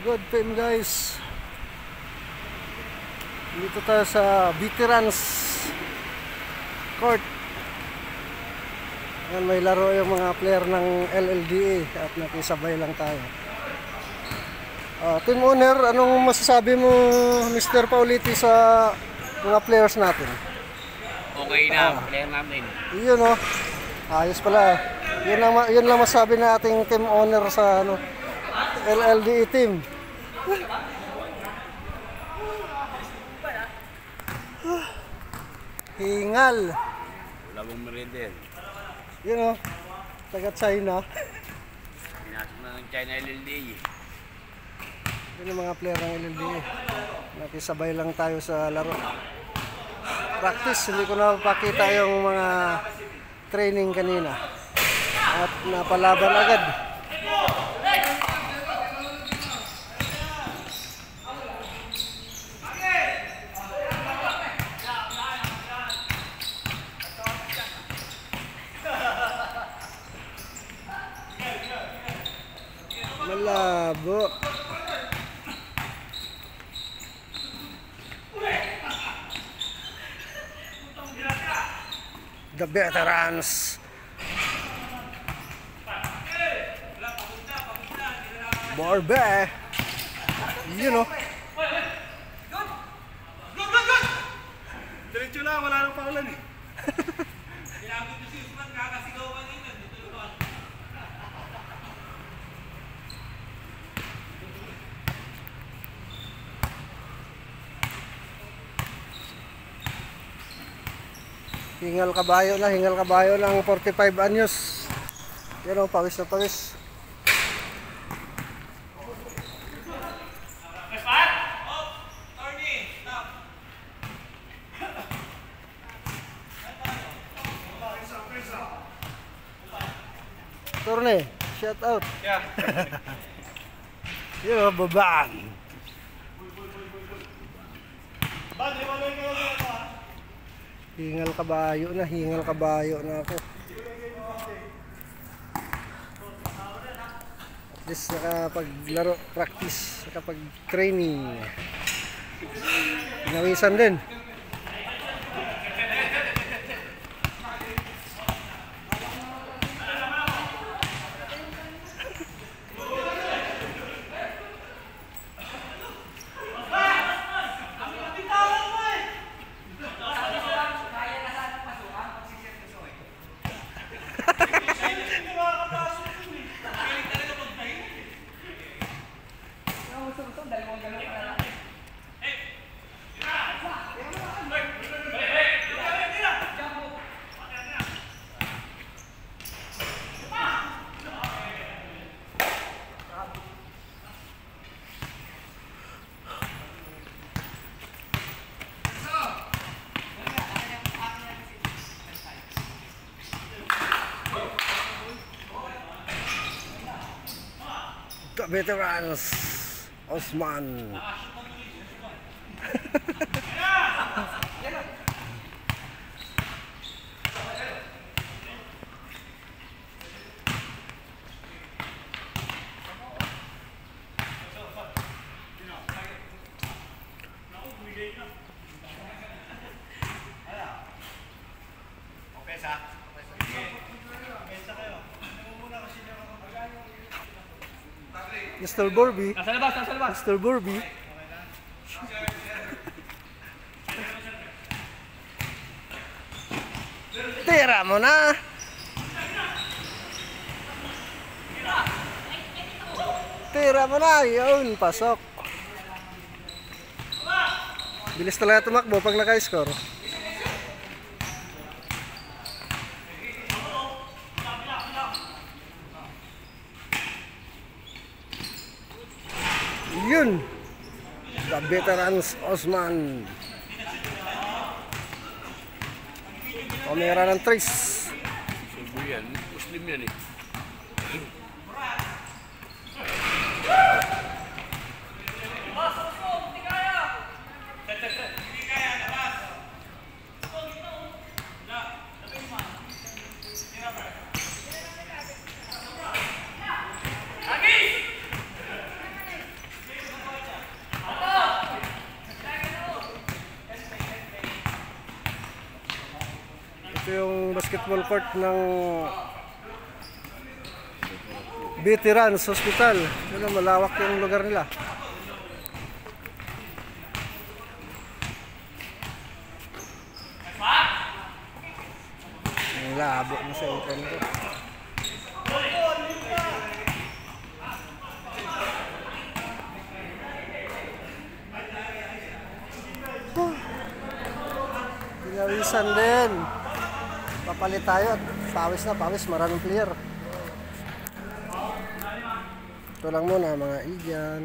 Good PM guys. Dito tayo sa Veterans Court. Yan, may laro yung mga player ng LLDA at nakisabay lang tayo. Team owner, anong masasabi mo Mr. Pauliti sa mga players natin? Okay na, player namin. Yun o. Ayos pala. Yun lang masasabi na ating team owner sa LLDA team. Hingal. Wala mong meriender. Yun o. Taga China. Pinasok na ng China LLDA. Yun yung mga player ng LLDA. Nakisabay lang tayo sa laro. Practice, hindi ko na pakita yung mga training kanina. At napalaban agad. Malabo. The Veterans. Barbe. You know. Diretso lang, wala nang paulan eh. Hingal kabayo ng 45 anyos. Yan o, pawis na pawis. Turne, shout out. Yeah. Yan o, babaan. Hingal kabayo na ako. At least nakapaglaro, practice, nakapag-training. Pinawisan din. The Veterans, Osman. Mr. Burby. Nasa labas, nasa labas. Mr. Burby. Tira mo na. Tira mo na. Yun, pasok. Bilis talaga tumakbo pag naka-score. Yun, The Veterans, Osman. Kamera ng Trace. Subo yan, Muslim yan eh. basketball court ng Veterans Hospital. Yun, malawak yung lugar nila. Ang labo mo sa upan ko. Pinawisan din. Papalit tayo at pawis na pawis. Maraming player. Ito lang muna mga igyan.